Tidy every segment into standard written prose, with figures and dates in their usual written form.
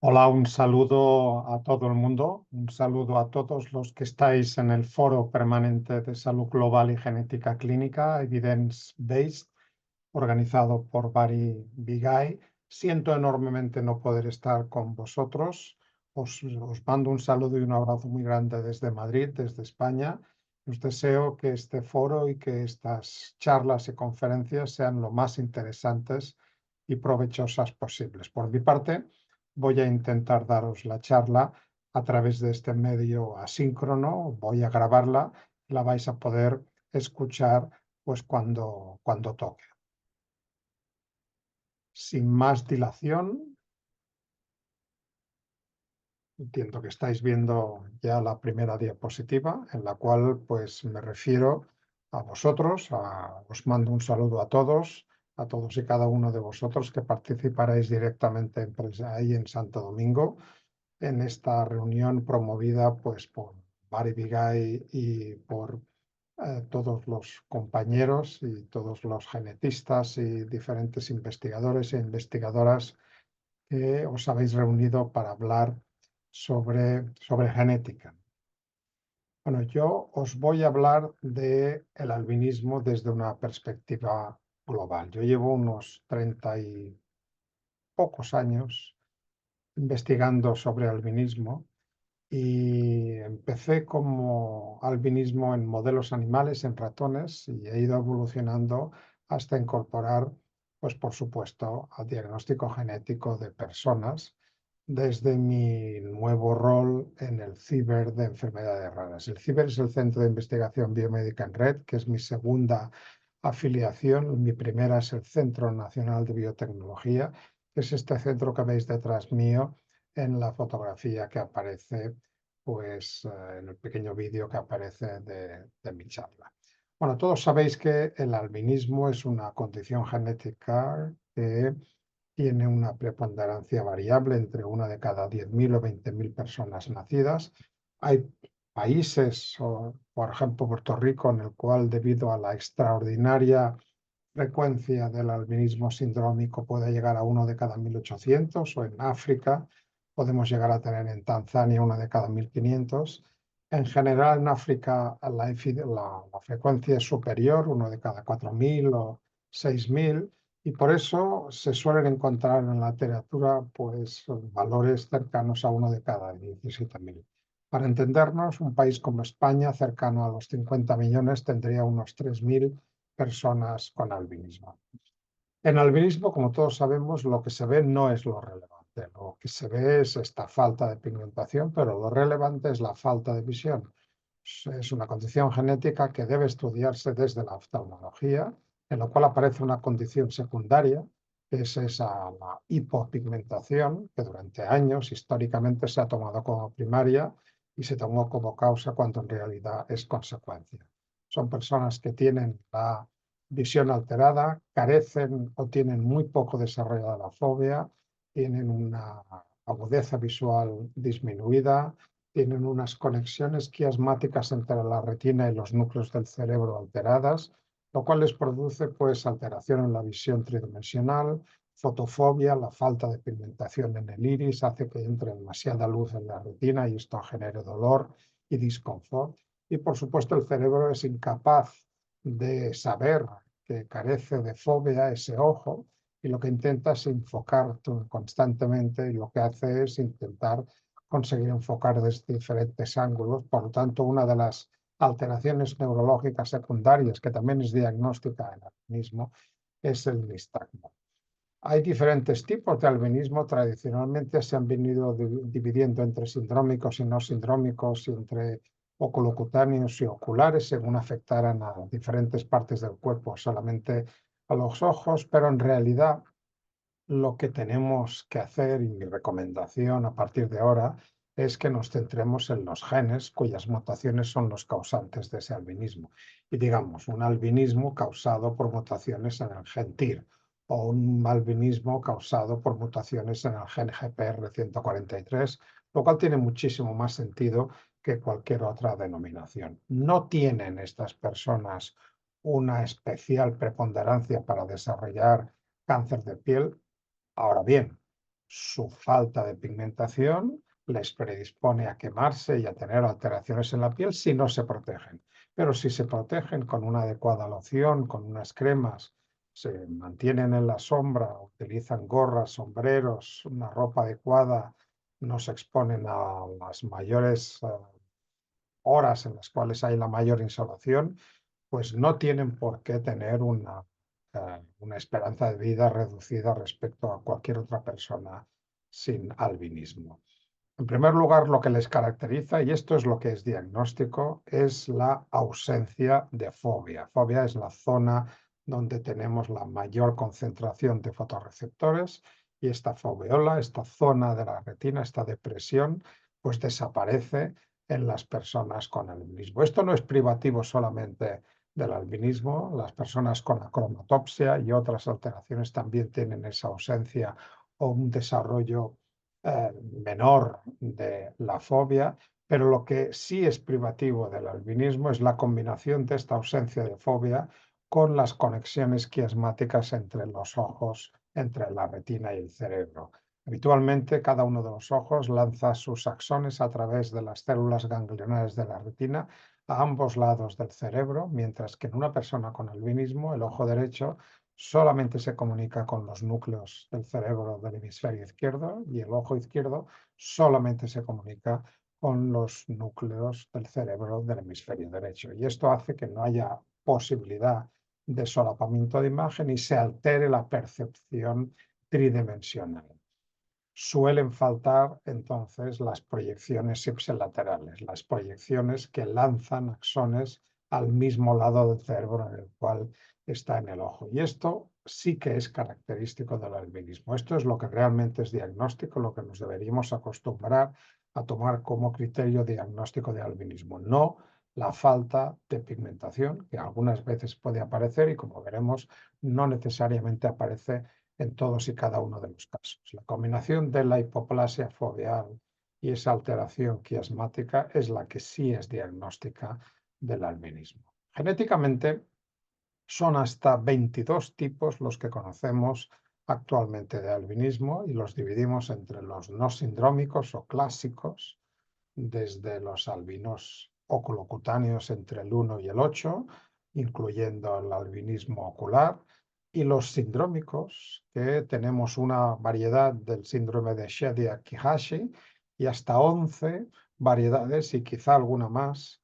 Hola, un saludo a todo el mundo, un saludo a todos los que estáis en el Foro Permanente de Salud Global y Genética Clínica, Evidence Based, organizado por Bari Bigay. Siento enormemente no poder estar con vosotros. Os mando un saludo y un abrazo muy grande desde Madrid, desde España. Os deseo que este foro y que estas charlas y conferencias sean lo más interesantes y provechosas posibles. Por mi parte, voy a intentar daros la charla a través de este medio asíncrono. Voy a grabarla y la vais a poder escuchar pues cuando toque. Sin más dilación, entiendo que estáis viendo ya la primera diapositiva, en la cual pues me refiero a vosotros, os mando un saludo a todos y cada uno de vosotros que participaréis directamente ahí en Santo Domingo, en esta reunión promovida pues por Bari Bigay y por todos los compañeros y todos los genetistas y diferentes investigadores e investigadoras que os habéis reunido para hablar sobre genética. Bueno, yo os voy a hablar del albinismo desde una perspectiva global. Yo llevo unos 30 y pocos años investigando sobre albinismo y empecé como albinismo en modelos animales, en ratones, y he ido evolucionando hasta incorporar, pues por supuesto, al diagnóstico genético de personas desde mi nuevo rol en el CIBER de enfermedades raras. El CIBER es el Centro de Investigación Biomédica en Red, que es mi segunda afiliación. Mi primera es el Centro Nacional de Biotecnología, que es este centro que veis detrás mío en la fotografía que aparece, pues en el pequeño vídeo que aparece de mi charla. Bueno, todos sabéis que el albinismo es una condición genética que tiene una preponderancia variable entre una de cada 10.000 o 20.000 personas nacidas. Hay países, por ejemplo Puerto Rico, en el cual debido a la extraordinaria frecuencia del albinismo sindrómico puede llegar a uno de cada 1.800, o en África podemos llegar a tener en Tanzania uno de cada 1.500. En general en África la frecuencia es superior, uno de cada 4.000 o 6.000, y por eso se suelen encontrar en la literatura pues, valores cercanos a uno de cada 17.000. Para entendernos, un país como España, cercano a los 50 millones, tendría unos 3.000 personas con albinismo. En albinismo, como todos sabemos, lo que se ve no es lo relevante. Lo que se ve es esta falta de pigmentación, pero lo relevante es la falta de visión. Es una condición genética que debe estudiarse desde la oftalmología, en la cual aparece una condición secundaria, que es esa la hipopigmentación, que durante años históricamente se ha tomado como primaria y se tomó como causa cuando en realidad es consecuencia. Son personas que tienen la visión alterada, carecen o tienen muy poco desarrollada la fobia, tienen una agudeza visual disminuida, tienen unas conexiones quiasmáticas entre la retina y los núcleos del cerebro alteradas, lo cual les produce pues alteración en la visión tridimensional, fotofobia, la falta de pigmentación en el iris hace que entre demasiada luz en la retina y esto genere dolor y disconfort. Y por supuesto el cerebro es incapaz de saber que carece de fobia ese ojo y lo que intenta es enfocar constantemente y lo que hace es intentar conseguir enfocar desde diferentes ángulos. Por lo tanto, una de las alteraciones neurológicas secundarias, que también es diagnóstica en albinismo, es el nistagmo. Hay diferentes tipos de albinismo. Tradicionalmente se han venido dividiendo entre sindrómicos y no sindrómicos, y entre oculocutáneos y oculares, según afectaran a diferentes partes del cuerpo, solamente a los ojos, pero en realidad lo que tenemos que hacer, y mi recomendación a partir de ahora, es que nos centremos en los genes cuyas mutaciones son los causantes de ese albinismo. Y digamos, un albinismo causado por mutaciones en el gen TIR o un albinismo causado por mutaciones en el gen GPR143, lo cual tiene muchísimo más sentido que cualquier otra denominación. No tienen estas personas una especial preponderancia para desarrollar cáncer de piel. Ahora bien, su falta de pigmentación les predispone a quemarse y a tener alteraciones en la piel si no se protegen. Pero si se protegen con una adecuada loción, con unas cremas, se mantienen en la sombra, utilizan gorras, sombreros, una ropa adecuada, no se exponen a las mayores horas en las cuales hay la mayor insolación, pues no tienen por qué tener una esperanza de vida reducida respecto a cualquier otra persona sin albinismo. En primer lugar, lo que les caracteriza, y esto es lo que es diagnóstico, es la ausencia de fobia. Fobia es la zona donde tenemos la mayor concentración de fotorreceptores y esta foveola, esta zona de la retina, esta depresión, pues desaparece en las personas con albinismo. Esto no es privativo solamente del albinismo, las personas con acromatopsia y otras alteraciones también tienen esa ausencia o un desarrollo menor de la fobia, pero lo que sí es privativo del albinismo es la combinación de esta ausencia de fobia con las conexiones quiasmáticas entre los ojos, entre la retina y el cerebro. Habitualmente, cada uno de los ojos lanza sus axones a través de las células ganglionares de la retina a ambos lados del cerebro, mientras que en una persona con albinismo, el ojo derecho solamente se comunica con los núcleos del cerebro del hemisferio izquierdo y el ojo izquierdo solamente se comunica con los núcleos del cerebro del hemisferio derecho. Y esto hace que no haya posibilidad de solapamiento de imagen y se altere la percepción tridimensional. Suelen faltar entonces las proyecciones ipsilaterales, las proyecciones que lanzan axones al mismo lado del cerebro en el cual está en el ojo. Y esto sí que es característico del albinismo. Esto es lo que realmente es diagnóstico, lo que nos deberíamos acostumbrar a tomar como criterio diagnóstico de albinismo, no la falta de pigmentación, que algunas veces puede aparecer y como veremos, no necesariamente aparece en todos y cada uno de los casos. La combinación de la hipoplasia foveal y esa alteración quiasmática es la que sí es diagnóstica del albinismo. Genéticamente son hasta 22 tipos los que conocemos actualmente de albinismo y los dividimos entre los no sindrómicos o clásicos, desde los albinos oculocutáneos entre el 1 y el 8, incluyendo el albinismo ocular, y los sindrómicos, que tenemos una variedad del síndrome de Shediac-Kihashi y hasta 11 variedades y quizá alguna más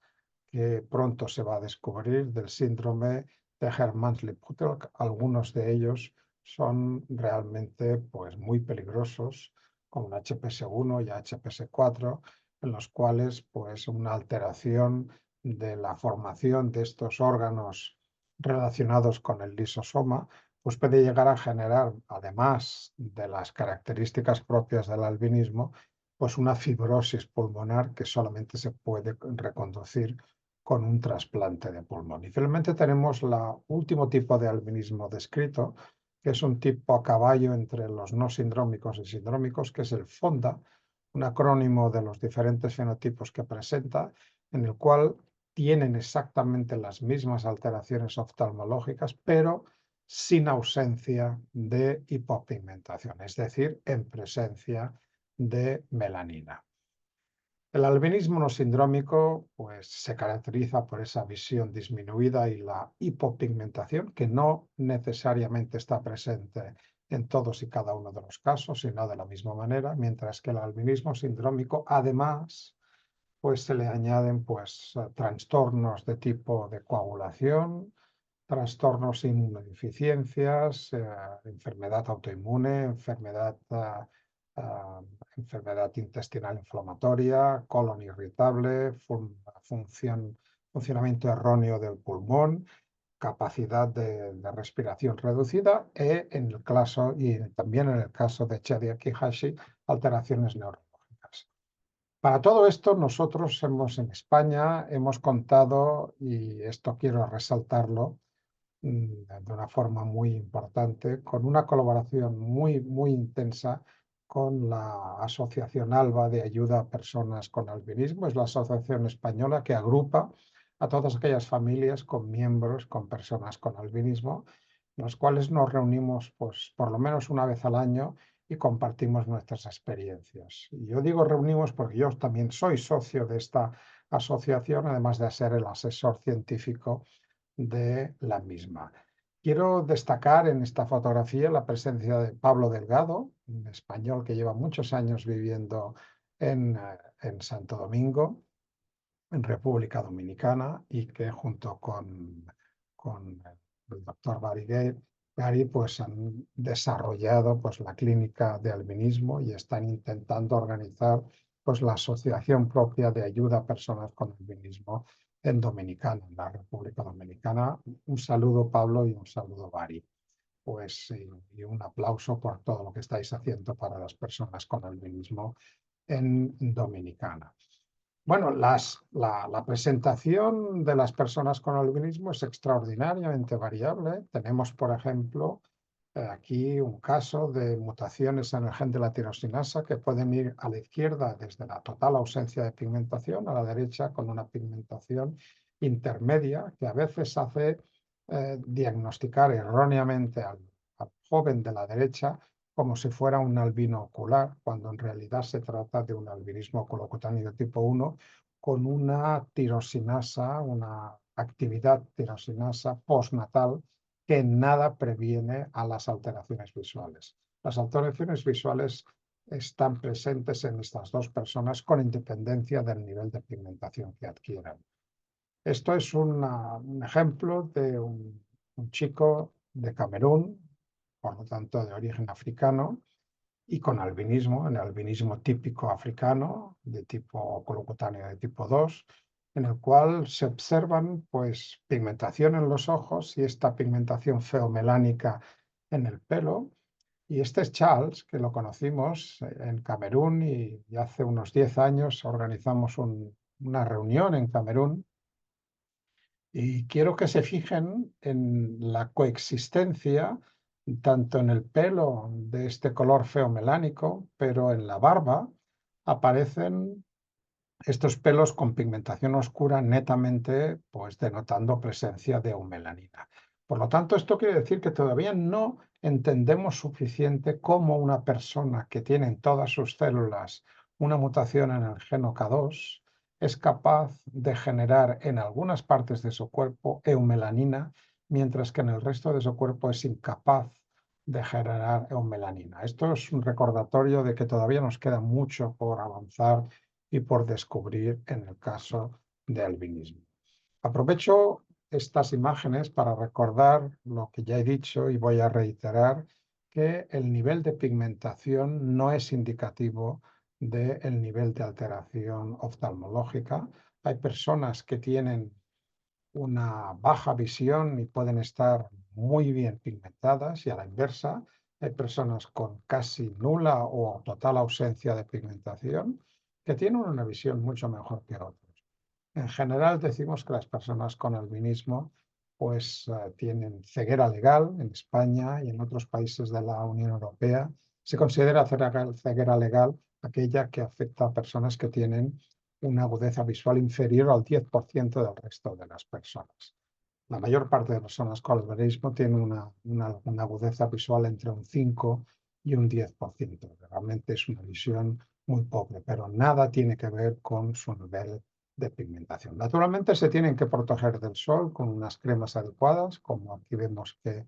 que pronto se va a descubrir del síndrome de Hermansle-Puttel. Algunos de ellos son realmente pues, muy peligrosos, como el HPS1 y HPS4, en los cuales pues, una alteración de la formación de estos órganos relacionados con el lisosoma pues puede llegar a generar, además de las características propias del albinismo, pues una fibrosis pulmonar que solamente se puede reconducir con un trasplante de pulmón. Y finalmente tenemos el último tipo de albinismo descrito, que es un tipo a caballo entre los no sindrómicos y sindrómicos, que es el FONDA, un acrónimo de los diferentes fenotipos que presenta, en el cual tienen exactamente las mismas alteraciones oftalmológicas, pero sin ausencia de hipopigmentación, es decir, en presencia de melanina. El albinismo no sindrómico pues, se caracteriza por esa visión disminuida y la hipopigmentación, que no necesariamente está presente en todos y cada uno de los casos, sino de la misma manera, mientras que el albinismo sindrómico, además, pues se le añaden pues, trastornos de tipo de coagulación, trastornos inmunodeficiencias, enfermedad autoinmune, ah, enfermedad intestinal inflamatoria, colon irritable, funcionamiento erróneo del pulmón, capacidad de respiración reducida en el caso, y también en el caso de Chiari-Hashi, alteraciones neurológicas. Para todo esto, nosotros en España hemos contado, y esto quiero resaltarlo, de una forma muy importante, con una colaboración muy intensa con la Asociación ALBA de Ayuda a Personas con Albinismo. Es la asociación española que agrupa a todas aquellas familias con miembros, con personas con albinismo, en las cuales nos reunimos pues, por lo menos una vez al año y compartimos nuestras experiencias. Y yo digo reunimos porque yo también soy socio de esta asociación, además de ser el asesor científico de la misma. Quiero destacar en esta fotografía la presencia de Pablo Delgado, un español que lleva muchos años viviendo en Santo Domingo, en República Dominicana, y que junto con el doctor Gary, pues han desarrollado pues, la clínica de albinismo y están intentando organizar pues, la asociación propia de ayuda a personas con albinismo en Dominicana, en la República Dominicana. Un saludo, Pablo, y un saludo, Gary. Pues, y un aplauso por todo lo que estáis haciendo para las personas con albinismo en Dominicana. Bueno, la presentación de las personas con albinismo es extraordinariamente variable. Tenemos, por ejemplo, aquí un caso de mutaciones en el gen de la tirosinasa que pueden ir a la izquierda desde la total ausencia de pigmentación, a la derecha con una pigmentación intermedia que a veces hace diagnosticar erróneamente al joven de la derecha como si fuera un albino ocular, cuando en realidad se trata de un albinismo oculocutáneo tipo 1 con una tirosinasa, una actividad tirosinasa postnatal que en nada previene a las alteraciones visuales. Las alteraciones visuales están presentes en estas dos personas con independencia del nivel de pigmentación que adquieran. Esto es un ejemplo de un chico de Camerún, por lo tanto de origen africano, y con albinismo, en el albinismo típico africano, de tipo colocutáneo de tipo 2, en el cual se observan pues, pigmentación en los ojos y esta pigmentación feomelánica en el pelo. Y este es Charles, que lo conocimos en Camerún y hace unos 10 años organizamos una reunión en Camerún. Y quiero que se fijen en la coexistencia, tanto en el pelo de este color feomelánico, pero en la barba aparecen estos pelos con pigmentación oscura netamente, pues denotando presencia de eumelanina. Por lo tanto, esto quiere decir que todavía no entendemos suficiente cómo una persona que tiene en todas sus células una mutación en el gen K2 es capaz de generar en algunas partes de su cuerpo eumelanina, mientras que en el resto de su cuerpo es incapaz de generar eumelanina. Esto es un recordatorio de que todavía nos queda mucho por avanzar y por descubrir en el caso de albinismo. Aprovecho estas imágenes para recordar lo que ya he dicho y voy a reiterar que el nivel de pigmentación no es indicativo del nivel de alteración oftalmológica. Hay personas que tienen una baja visión y pueden estar muy bien pigmentadas y a la inversa hay personas con casi nula o total ausencia de pigmentación que tienen una visión mucho mejor que otros. En general decimos que las personas con albinismo pues tienen ceguera legal en España y en otros países de la Unión Europea. Se considera ceguera legal aquella que afecta a personas que tienen una agudeza visual inferior al 10% del resto de las personas. La mayor parte de personas con albinismo tienen una agudeza visual entre un 5 y un 10%. Realmente es una visión muy pobre, pero nada tiene que ver con su nivel de pigmentación. Naturalmente se tienen que proteger del sol con unas cremas adecuadas, como aquí vemos que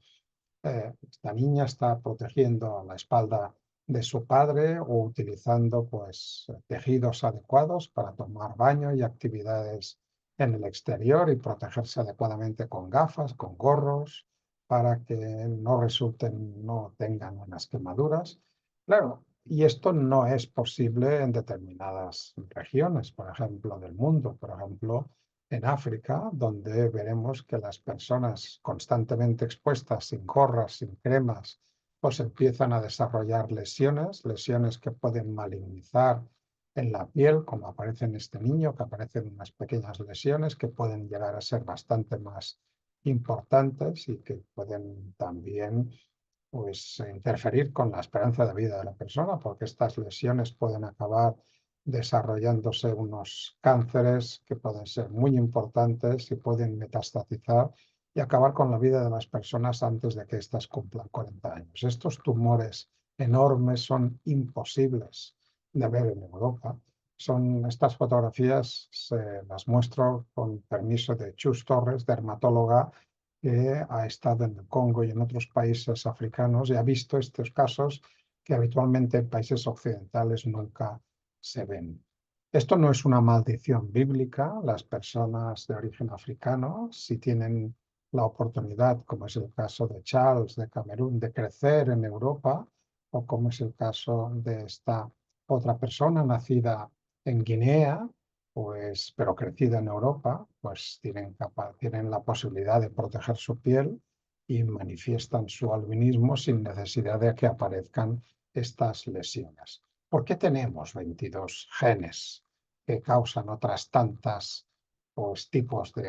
esta niña está protegiendo la espalda de su padre o utilizando pues, tejidos adecuados para tomar baño y actividades en el exterior y protegerse adecuadamente con gafas, con gorros, para que no resulten, no tengan unas quemaduras. Claro, y esto no es posible en determinadas regiones, por ejemplo, del mundo. Por ejemplo, en África, donde veremos que las personas constantemente expuestas, sin gorras, sin cremas, pues empiezan a desarrollar lesiones que pueden malignizar en la piel, como aparece en este niño, que aparecen unas pequeñas lesiones que pueden llegar a ser bastante más importantes y que pueden también pues, interferir con la esperanza de vida de la persona, porque estas lesiones pueden acabar desarrollándose unos cánceres que pueden ser muy importantes y pueden metastatizar y acabar con la vida de las personas antes de que éstas cumplan 40 años. Estos tumores enormes, son imposibles de ver en Europa. Estas fotografías, se las muestro con permiso de Chus Torres, dermatóloga, que ha estado en el Congo y en otros países africanos y ha visto estos casos que habitualmente en países occidentales nunca se ven. Esto no es una maldición bíblica. Las personas de origen africano, si tienen la oportunidad, como es el caso de Charles de Camerún, de crecer en Europa, o como es el caso de esta otra persona nacida en Guinea, pues, pero crecida en Europa, pues tienen la posibilidad de proteger su piel y manifiestan su albinismo sin necesidad de que aparezcan estas lesiones. ¿Por qué tenemos 22 genes que causan otras tantas, pues,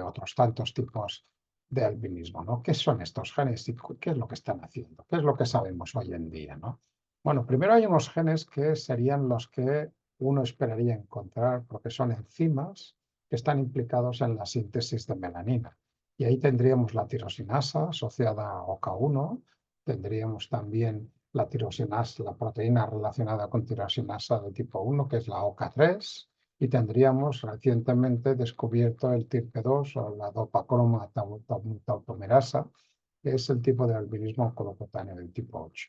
otros tantos tipos de albinismo, ¿no? ¿Qué son estos genes y qué es lo que están haciendo? ¿Qué es lo que sabemos hoy en día, ¿no? Bueno, primero hay unos genes que serían los que uno esperaría encontrar, porque son enzimas que están implicados en la síntesis de melanina. Y ahí tendríamos la tirosinasa asociada a OCA1, tendríamos también la tirosinasa, la proteína relacionada con tirosinasa de tipo 1, que es la OCA3, y tendríamos recientemente descubierto el TIRP2 o la dopacroma tautomerasa, que es el tipo de albinismo colocutáneo del tipo 8.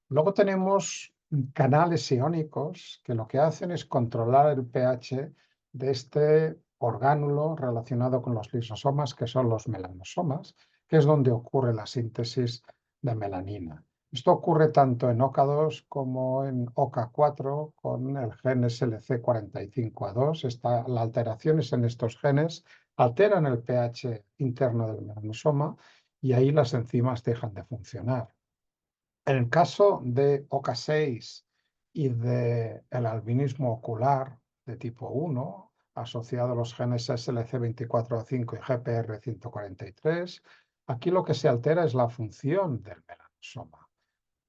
Luego tenemos canales iónicos que lo que hacen es controlar el pH de este orgánulo relacionado con los lisosomas, que son los melanosomas, que es donde ocurre la síntesis de melanina. Esto ocurre tanto en OCA2 como en OCA4 con el gen SLC45A2. Las alteraciones en estos genes alteran el pH interno del melanosoma y ahí las enzimas dejan de funcionar. En el caso de OCA6 y del albinismo ocular de tipo 1, asociado a los genes SLC24A5 y GPR143, aquí lo que se altera es la función del melanosoma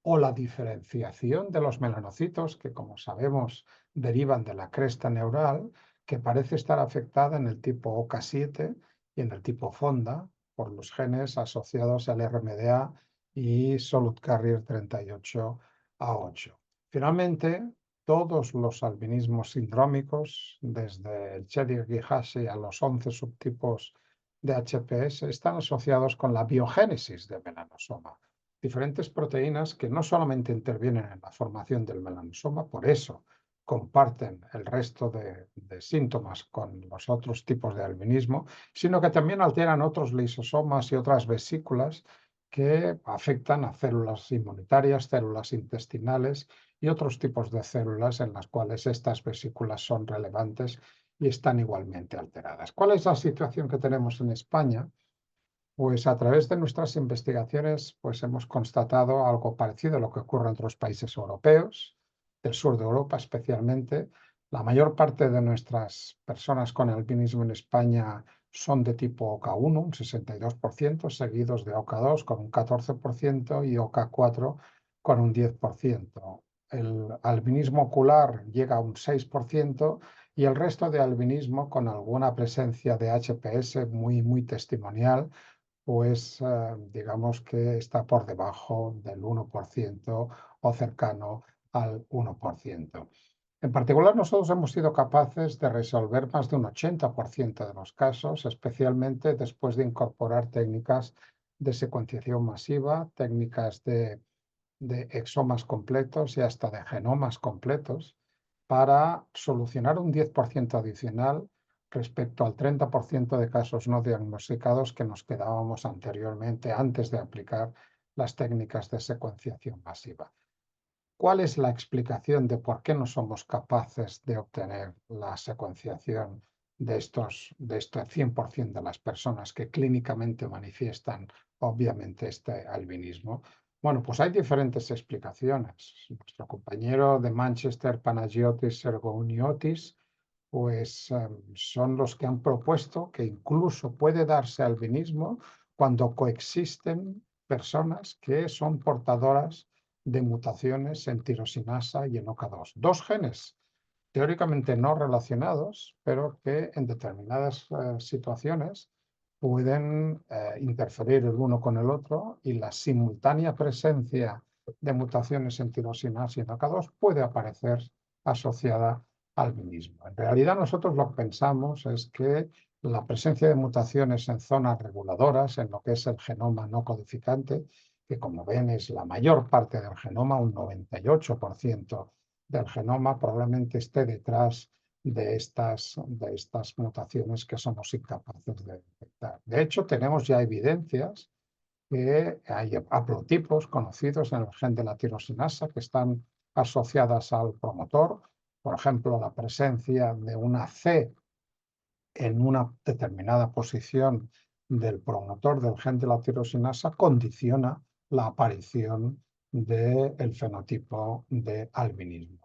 o la diferenciación de los melanocitos, que como sabemos derivan de la cresta neural, que parece estar afectada en el tipo OCA7 y en el tipo FONDA por los genes asociados al RMDA y Solute Carrier 38A8. Finalmente, todos los albinismos sindrómicos, desde el Chedir-Guillache a los 11 subtipos de HPS, están asociados con la biogénesis del melanosoma. Diferentes proteínas que no solamente intervienen en la formación del melanosoma, por eso comparten el resto de síntomas con los otros tipos de albinismo, sino que también alteran otros lisosomas y otras vesículas que afectan a células inmunitarias, células intestinales y otros tipos de células en las cuales estas vesículas son relevantes y están igualmente alteradas. ¿Cuál es la situación que tenemos en España? Pues a través de nuestras investigaciones, pues hemos constatado algo parecido a lo que ocurre en otros países europeos, del sur de Europa especialmente. La mayor parte de nuestras personas con albinismo en España son de tipo OCA1, un 62%, seguidos de OCA2 con un 14% y OCA4 con un 10%. El albinismo ocular llega a un 6% y el resto de albinismo con alguna presencia de HPS muy testimonial, pues digamos que está por debajo del 1% o cercano al 1%. En particular, nosotros hemos sido capaces de resolver más de un 80% de los casos, especialmente después de incorporar técnicas de secuenciación masiva, técnicas de exomas completos y hasta de genomas completos, para solucionar un 10% adicional respecto al 30% de casos no diagnosticados que nos quedábamos anteriormente antes de aplicar las técnicas de secuenciación masiva. ¿Cuál es la explicación de por qué no somos capaces de obtener la secuenciación de este 100% de las personas que clínicamente manifiestan obviamente este albinismo? Bueno, pues hay diferentes explicaciones. Nuestro compañero de Manchester, Panagiotis Sergouniotis, pues son los que han propuesto que incluso puede darse albinismo cuando coexisten personas que son portadoras de mutaciones en tirosinasa y en OCA2. Dos genes teóricamente no relacionados, pero que en determinadas situaciones pueden interferir el uno con el otro, y la simultánea presencia de mutaciones en tirosinasa y NOCA2 puede aparecer asociada al albinismo. En realidad nosotros lo que pensamos es que la presencia de mutaciones en zonas reguladoras, en lo que es el genoma no codificante, que como ven es la mayor parte del genoma, un 98% del genoma, probablemente esté detrás de estas mutaciones que somos incapaces de detectar. De hecho, tenemos ya evidencias que hay haplotipos conocidos en el gen de la tirosinasa que están asociadas al promotor. Por ejemplo, la presencia de una C en una determinada posición del promotor del gen de la tirosinasa condiciona la aparición del fenotipo de albinismo.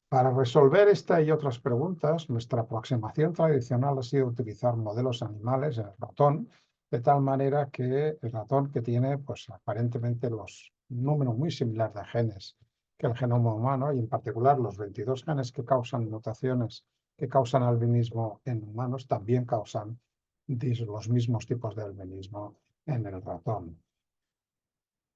Para resolver esta y otras preguntas, nuestra aproximación tradicional ha sido utilizar modelos animales en el ratón, de tal manera que el ratón, que tiene pues, aparentemente un número muy similar de genes que el genoma humano, y en particular los 22 genes que causan mutaciones que causan albinismo en humanos, también causan los mismos tipos de albinismo en el ratón.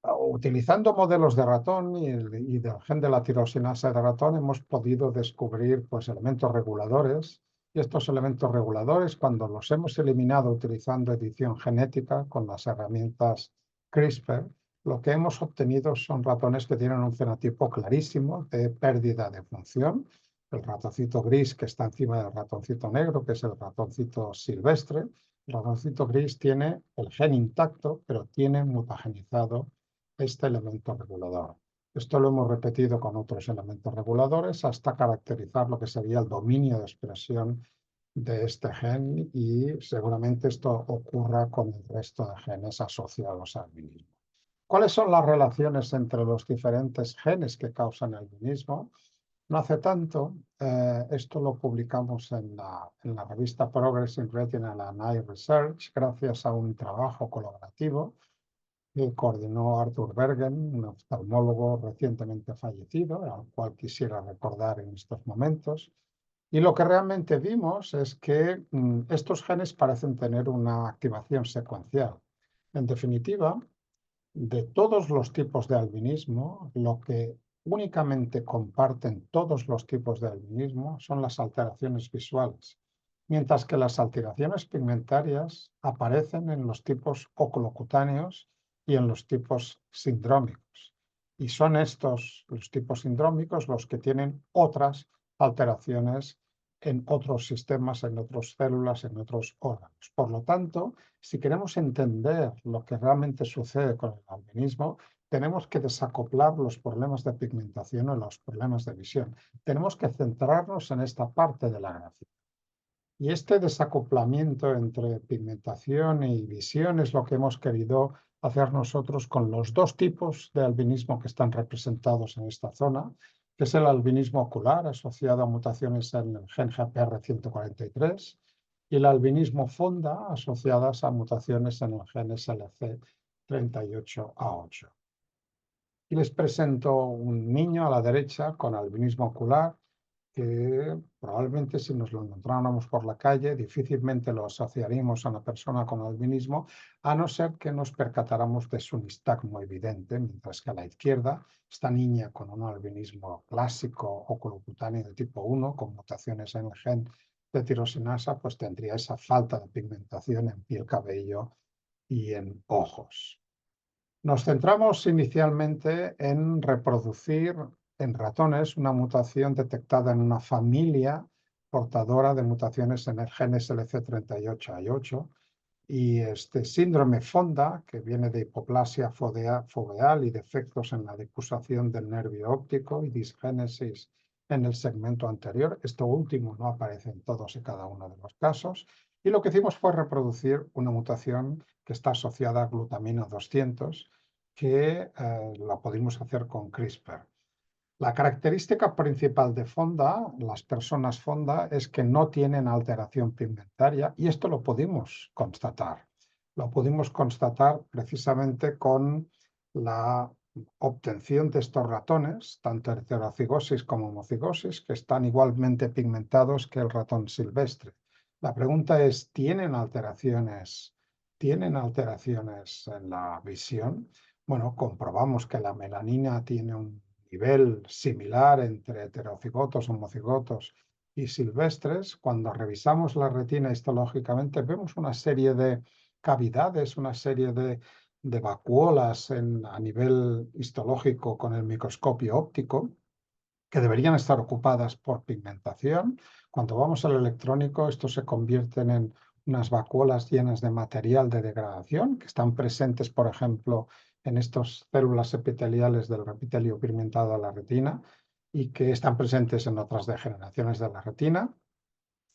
Utilizando modelos de ratón y del gen de la tirosinasa de ratón hemos podido descubrir pues, elementos reguladores, y estos elementos reguladores, cuando los hemos eliminado utilizando edición genética con las herramientas CRISPR, lo que hemos obtenido son ratones que tienen un fenotipo clarísimo de pérdida de función. El ratoncito gris que está encima del ratoncito negro, que es el ratoncito silvestre. El ratoncito gris tiene el gen intacto, pero tiene mutagenizado este elemento regulador. Esto lo hemos repetido con otros elementos reguladores hasta caracterizar lo que sería el dominio de expresión de este gen, y seguramente esto ocurra con el resto de genes asociados al albinismo. ¿Cuáles son las relaciones entre los diferentes genes que causan el albinismo? No hace tanto, esto lo publicamos en la revista Progress in Retinal and Eye Research, gracias a un trabajo colaborativo que coordinó Arthur Bergen, un oftalmólogo recientemente fallecido, al cual quisiera recordar en estos momentos. Y lo que realmente vimos es que estos genes parecen tener una activación secuencial. En definitiva, de todos los tipos de albinismo, lo que únicamente comparten todos los tipos de albinismo son las alteraciones visuales, mientras que las alteraciones pigmentarias aparecen en los tipos oculocutáneos y en los tipos sindrómicos. Y son estos, los tipos sindrómicos, los que tienen otras alteraciones en otros sistemas, en otras células, en otros órganos. Por lo tanto, si queremos entender lo que realmente sucede con el albinismo, tenemos que desacoplar los problemas de pigmentación o los problemas de visión. Tenemos que centrarnos en esta parte de la gráfica. Y este desacoplamiento entre pigmentación y visión es lo que hemos querido hacer nosotros con los dos tipos de albinismo que están representados en esta zona, que es el albinismo ocular asociado a mutaciones en el gen GPR143 y el albinismo fonda asociadas a mutaciones en el gen SLC38A8. Y les presento un niño a la derecha con albinismo ocular que probablemente si nos lo encontráramos por la calle difícilmente lo asociaríamos a una persona con albinismo, a no ser que nos percatáramos de su nistagmo evidente, mientras que a la izquierda, esta niña con un albinismo clásico oculocutáneo de tipo 1, con mutaciones en el gen de tirosinasa, pues tendría esa falta de pigmentación en piel, cabello y en ojos. Nos centramos inicialmente en reproducir en ratones una mutación detectada en una familia portadora de mutaciones en el gen SLC38A8, y este síndrome Fonda, que viene de hipoplasia foveal y defectos en la difusación del nervio óptico y disgénesis en el segmento anterior. Esto último no aparece en todos y cada uno de los casos. Y lo que hicimos fue reproducir una mutación que está asociada a glutamina 200, que la pudimos hacer con CRISPR. La característica principal de Fonda, las personas Fonda, es que no tienen alteración pigmentaria, y esto lo pudimos constatar. Lo pudimos constatar precisamente con la obtención de estos ratones, tanto heterocigosis como homocigosis, que están igualmente pigmentados que el ratón silvestre. La pregunta es, ¿tienen alteraciones en la visión? bueno, comprobamos que la melanina tiene un nivel similar entre heterocigotos, homocigotos y silvestres. Cuando revisamos la retina histológicamente vemos una serie de cavidades, una serie de vacuolas a nivel histológico con el microscopio óptico que deberían estar ocupadas por pigmentación. Cuando vamos al electrónico, estos se convierten en unas vacuolas llenas de material de degradación que están presentes, por ejemplo, en estas células epiteliales del epitelio pigmentado de la retina y que están presentes en otras degeneraciones de la retina.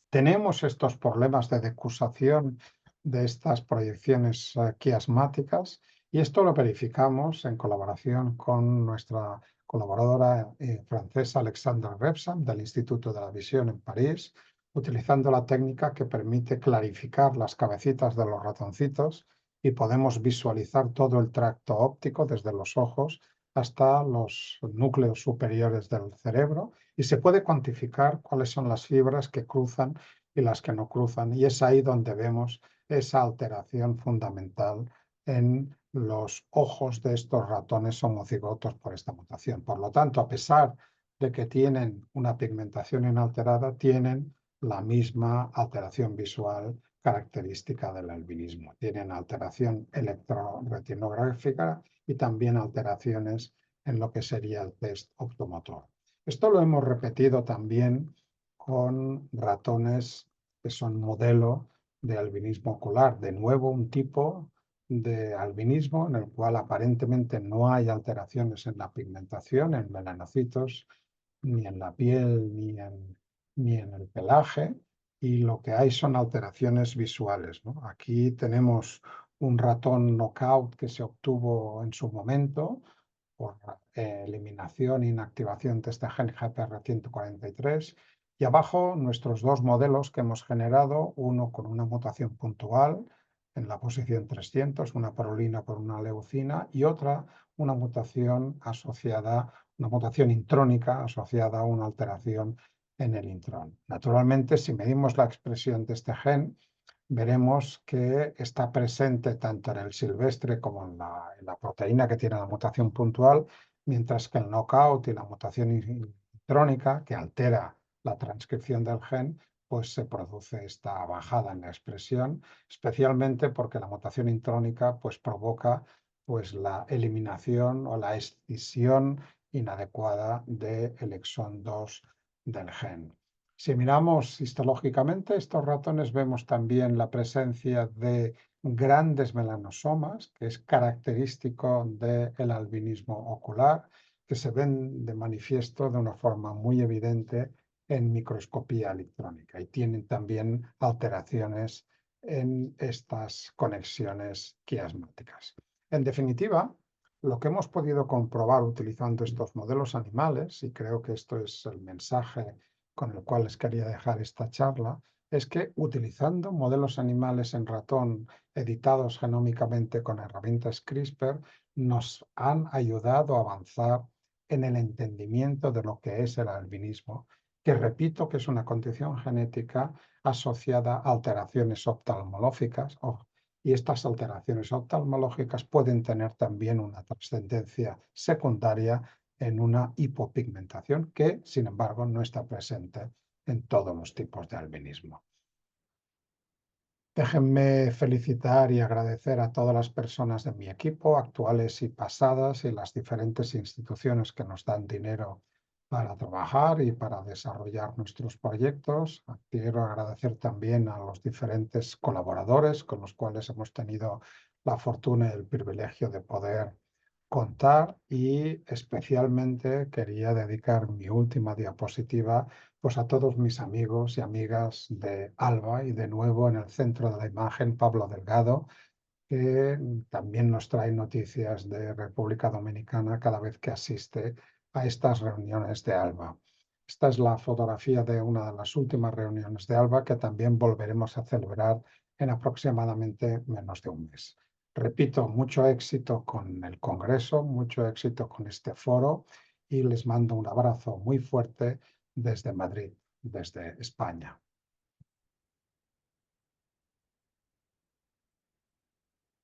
Tenemos estos problemas de decusación de estas proyecciones quiasmáticas y esto lo verificamos en colaboración con nuestra colaboradora francesa Alexandra Rebsam del Instituto de la Visión en París, utilizando la técnica que permite clarificar las cabecitas de los ratoncitos y podemos visualizar todo el tracto óptico desde los ojos hasta los núcleos superiores del cerebro y se puede cuantificar cuáles son las fibras que cruzan y las que no cruzan. Y es ahí donde vemos esa alteración fundamental en los ojos de estos ratones homocigotos por esta mutación. Por lo tanto, a pesar de que tienen una pigmentación inalterada, tienen la misma alteración visual característica del albinismo. Tienen alteración electroretinográfica y también alteraciones en lo que sería el test optomotor. Esto lo hemos repetido también con ratones que son modelo de albinismo ocular. De nuevo, un tipo de albinismo en el cual aparentemente no hay alteraciones en la pigmentación, en melanocitos, ni en la piel, ni en el pelaje, y lo que hay son alteraciones visuales, ¿no? Aquí tenemos un ratón knockout que se obtuvo en su momento por eliminación e inactivación de este gen GPR143. Y abajo nuestros dos modelos que hemos generado, uno con una mutación puntual en la posición 300, una prolina por una leucina, y otra, una mutación asociada, una mutación intrónica asociada a una alteración en el intrón. Naturalmente, si medimos la expresión de este gen, veremos que está presente tanto en el silvestre como en la proteína que tiene la mutación puntual, mientras que el knockout y la mutación intrónica, que altera la transcripción del gen, pues se produce esta bajada en la expresión, especialmente porque la mutación intrónica pues provoca pues la eliminación o la escisión inadecuada del exón 2 del gen. Si miramos histológicamente, estos ratones vemos también la presencia de grandes melanosomas, que es característico del albinismo ocular, que se ven de manifiesto de una forma muy evidente en microscopía electrónica y tienen también alteraciones en estas conexiones quiasmáticas. En definitiva, lo que hemos podido comprobar utilizando estos modelos animales, y creo que esto es el mensaje con el cual les quería dejar esta charla, es que utilizando modelos animales en ratón editados genómicamente con herramientas CRISPR, nos han ayudado a avanzar en el entendimiento de lo que es el albinismo, que repito que es una condición genética asociada a alteraciones oftalmológicas, y estas alteraciones oftalmológicas pueden tener también una trascendencia secundaria en una hipopigmentación que, sin embargo, no está presente en todos los tipos de albinismo. Déjenme felicitar y agradecer a todas las personas de mi equipo, actuales y pasadas, y las diferentes instituciones que nos dan dinero para trabajar y para desarrollar nuestros proyectos. Quiero agradecer también a los diferentes colaboradores con los cuales hemos tenido la fortuna y el privilegio de poder contar, y especialmente quería dedicar mi última diapositiva pues a todos mis amigos y amigas de ALBA y de nuevo en el centro de la imagen Pablo Delgado, que también nos trae noticias de República Dominicana cada vez que asiste a estas reuniones de ALBA. Esta es la fotografía de una de las últimas reuniones de ALBA que también volveremos a celebrar en aproximadamente menos de un mes. Repito, mucho éxito con el Congreso, mucho éxito con este foro y les mando un abrazo muy fuerte desde Madrid, desde España.